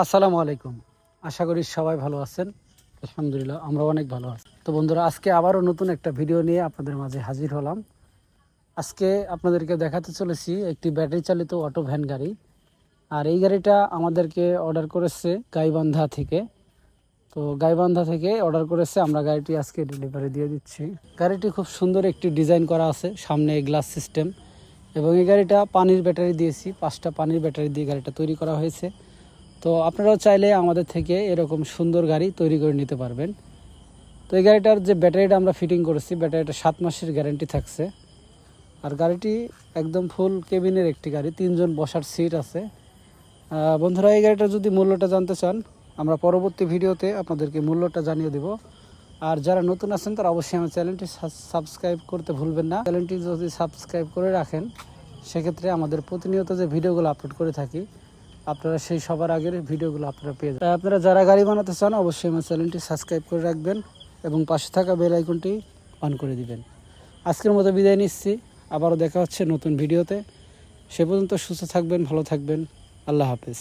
আসসালামু আলাইকুম। আশা করি সবাই ভালো আছেন। আলহামদুলিল্লাহ আমরা অনেক ভালো আছি। তো বন্ধুরা, আজকে আবারও নতুন একটা ভিডিও নিয়ে আপনাদের মাঝে হাজির হলাম। আজকে আপনাদেরকে দেখাতে চলেছি একটি ব্যাটারি চালিত অটো ভ্যান গাড়ি। আর এই গাড়িটা আমাদেরকে অর্ডার করেছে গাইবান্ধা থেকে। তো গাইবান্ধা থেকে অর্ডার করেছে, আমরা গাড়িটি আজকে ডেলিভারি দিয়ে দিচ্ছি। গাড়িটি খুব সুন্দর একটি ডিজাইন করা আছে, সামনে গ্লাস সিস্টেম, এবং এই গাড়িটা পানির ব্যাটারি দিয়েছি। 5টা পানির ব্যাটারি দিয়ে গাড়িটা তৈরি করা হয়েছে। তো আপনারাও চাইলে আমাদের থেকে এরকম সুন্দর গাড়ি তৈরি করে নিতে পারবেন। তো এই গাড়িটার যে ব্যাটারিটা আমরা ফিটিং করেছি, ব্যাটারিটা 7 মাসের গ্যারান্টি থাকছে। আর গাড়িটি একদম ফুল কেবিনের একটি গাড়ি, 3 জন বসার সিট আছে। বন্ধুরা, এই গাড়িটার যদি মূল্যটা জানতে চান, আমরা পরবর্তী ভিডিওতে আপনাদেরকে মূল্যটা জানিয়ে দেব। আর যারা নতুন আছেন তারা অবশ্যই আমার চ্যানেলটি সাবস্ক্রাইব করতে ভুলবেন না। চ্যানেলটি যদি সাবস্ক্রাইব করে রাখেন, সেক্ষেত্রে আমাদের প্রতিনিয়ত যে ভিডিওগুলো আপলোড করে থাকি, আপনারা সেই সবার আগের ভিডিওগুলো আপনারা পেয়ে যাবেন। আপনারা যারা গাড়ি বানাতে চান অবশ্যই আমার চ্যানেলটি সাবস্ক্রাইব করে রাখবেন এবং পাশে থাকা বেল আইকনটি অন করে দিবেন। আজকের মতো বিদায় নিচ্ছি, আবারও দেখা হচ্ছে নতুন ভিডিওতে। সে পর্যন্ত সুস্থ থাকবেন, ভালো থাকবেন। আল্লাহ হাফেজ।